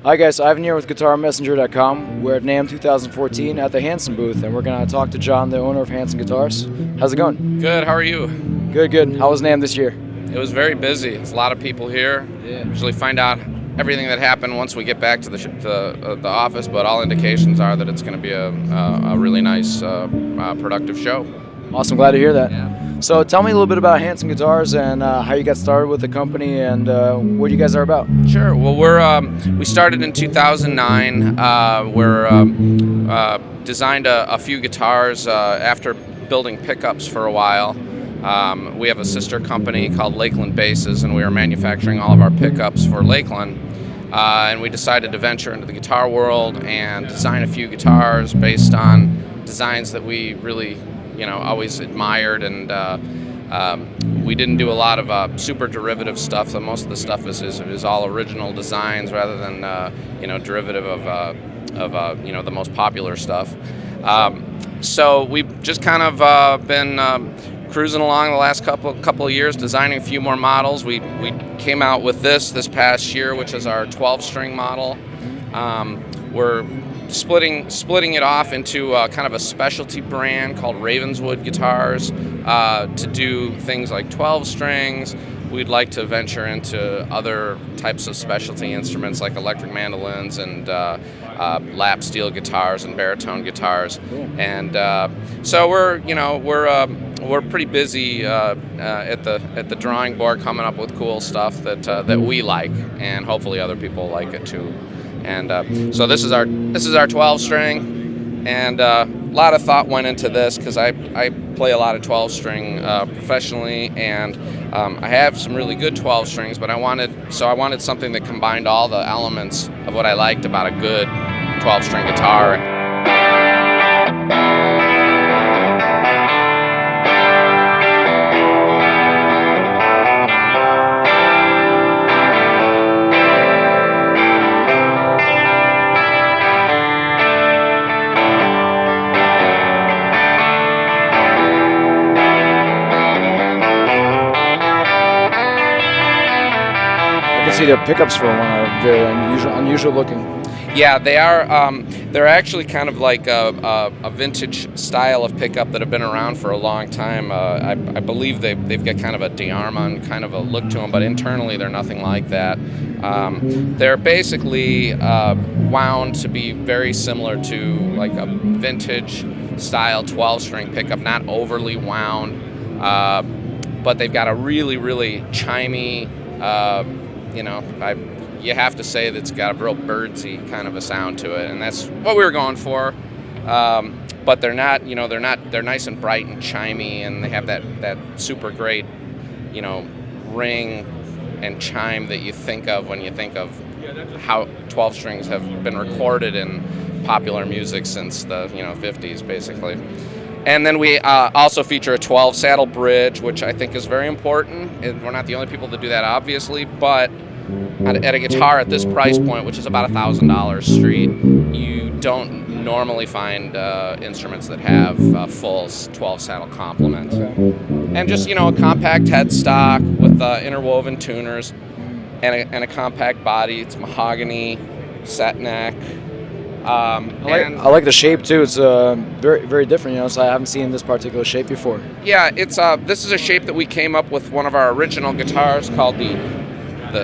Hi guys, Ivan here with GuitarMessenger.com. We're at NAMM 2014 at the Hanson booth, and we're going to talk to John, the owner of Hanson Guitars. How's it going? Good, how are you? Good, good. How was NAMM this year? It was very busy. There's a lot of people here. Yeah. Usually find out everything that happened once we get back to the office, but all indications are that it's going to be a really nice, productive show. Awesome, glad to hear that. Yeah. So tell me a little bit about Hanson Guitars and how you got started with the company and what you guys are about. Sure. Well, we started in 2009. Designed a few guitars after building pickups for a while. We have a sister company called Lakland Basses, and we were manufacturing all of our pickups for Lakland. And we decided to venture into the guitar world and design a few guitars based on designs that we really, always admired. And we didn't do a lot of super derivative stuff. So most of the stuff is all original designs rather than derivative of the most popular stuff. So we've just kind of been cruising along the last couple of years, designing a few more models. We came out with this past year, which is our 12-string model. We're splitting it off into kind of a specialty brand called Ravenswood Guitars to do things like 12 strings. We'd like to venture into other types of specialty instruments like electric mandolins and lap steel guitars and baritone guitars. And so we're pretty busy at the drawing board, coming up with cool stuff that we like, and hopefully other people like it too. And so this is our 12-string, and a lot of thought went into this because I play a lot of 12-string professionally, and I have some really good 12 strings, but I wanted something that combined all the elements of what I liked about a good 12-string guitar. I can see the pickups for one are very unusual looking. Yeah, they are. They're actually kind of like a vintage style of pickup that have been around for a long time. I believe they've got kind of a de-Armand kind of a look to them, but internally they're nothing like that. They're basically wound to be very similar to like a vintage style 12-string pickup, not overly wound, but they've got a really, really chimey. You have to say that it's got a real birdsy kind of a sound to it, and that's what we were going for. But they're not, they're nice and bright and chimey, and they have that super great, ring and chime that you think of when you think of how 12 strings have been recorded in popular music since the 50s, basically. And then we also feature a 12 saddle bridge, which I think is very important. We're not the only people to do that, obviously, but at a guitar at this price point, which is about $1,000 street, you don't normally find instruments that have a full 12 saddle complement. And just a compact headstock with interwoven tuners and a compact body. It's mahogany, set neck. I like the shape too. It's very, very different. So I haven't seen this particular shape before. Yeah, it's this is a shape that we came up with one of our original guitars called the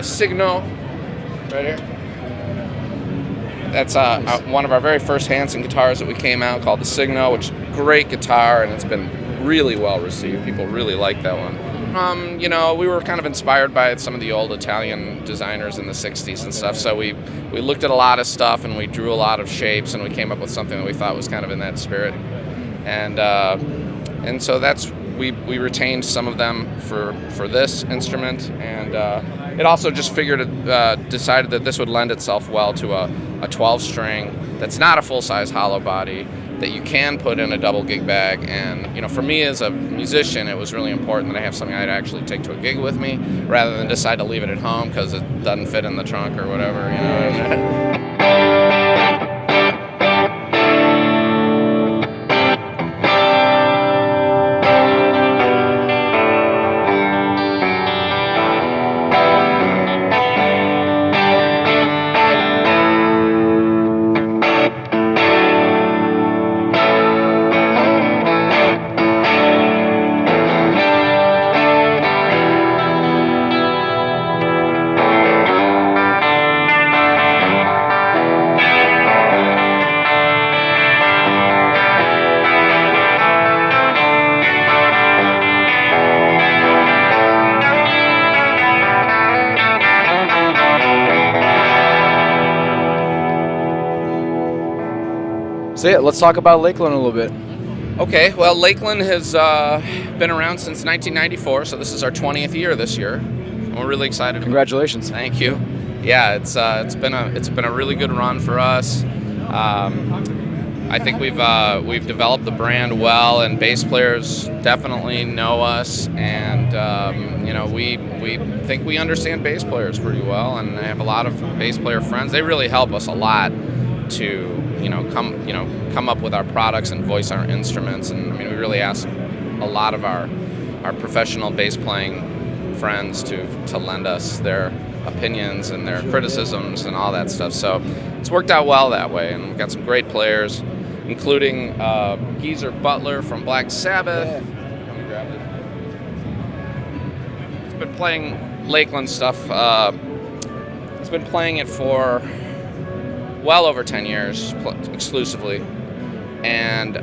Signo, right here. That's one of our very first Hanson guitars that we came out, called the Signo, which is a great guitar, and it's been really well received. People really like that one. We were kind of inspired by some of the old Italian designers in the 60s and stuff, so we looked at a lot of stuff, and we drew a lot of shapes, and we came up with something that we thought was kind of in that spirit. And so we retained some of them for this instrument, and it also just decided that this would lend itself well to a 12-string that's not a full-size hollow body, that you can put in a double gig bag. And for me as a musician, it was really important that I have something I'd actually take to a gig with me rather than decide to leave it at home because it doesn't fit in the trunk or whatever. So yeah, let's talk about Lakland a little bit. Okay, well, Lakland has been around since 1994, so this is our 20th year this year. And we're really excited. Congratulations. Thank you. Yeah, it's been a really good run for us. I think we've developed the brand well, and bass players definitely know us, and we think we understand bass players pretty well, and I have a lot of bass player friends. They really help us a lot to come up with our products and voice our instruments, and I mean we really ask a lot of our professional bass playing friends to lend us their opinions and their criticisms and all that stuff. So it's worked out well that way, and we've got some great players, including Geezer Butler from Black Sabbath. Yeah. Let me grab it. He's been playing Lakland stuff. He's been playing it for well over 10 years exclusively, and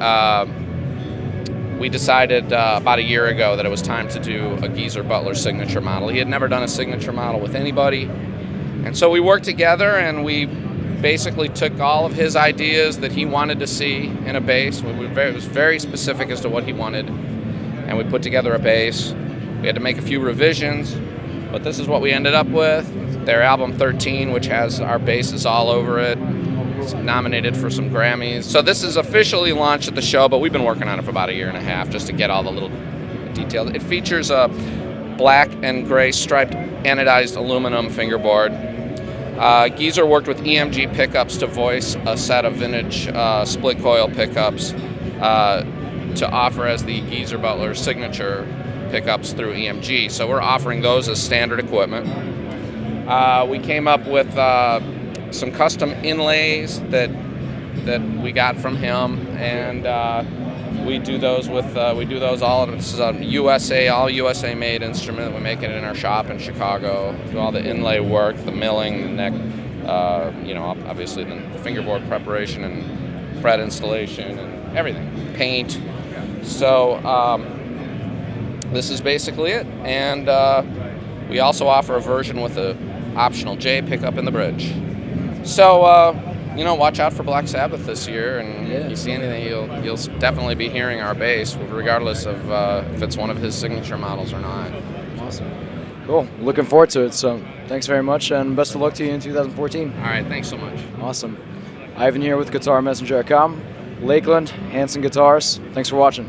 we decided about a year ago that it was time to do a Geezer Butler signature model. He had never done a signature model with anybody, and so we worked together and we basically took all of his ideas that he wanted to see in a bass. It was very specific as to what he wanted, and we put together a bass. We had to make a few revisions, but this is what we ended up with. Their album 13, which has our basses all over it. It's nominated for some Grammys. So this is officially launched at the show, but we've been working on it for about a year and a half just to get all the little details. It features a black and gray striped anodized aluminum fingerboard. Geezer worked with EMG pickups to voice a set of vintage split coil pickups to offer as the Geezer Butler signature pickups through EMG. So we're offering those as standard equipment. We came up with some custom inlays that we got from him, and we do those all. This is a all USA made instrument. We make it in our shop in Chicago. Do all the inlay work, the milling, the neck, obviously the fingerboard preparation and fret installation and everything, paint. So this is basically it, and we also offer a version with a optional J pickup in the bridge. So, watch out for Black Sabbath this year, and if you see anything, you'll definitely be hearing our bass, regardless of if it's one of his signature models or not. Awesome. Cool. Looking forward to it. So, thanks very much, and best of luck to you in 2014. All right, thanks so much. Awesome. Ivan here with GuitarMessenger.com. Lakland, Hanson Guitars. Thanks for watching.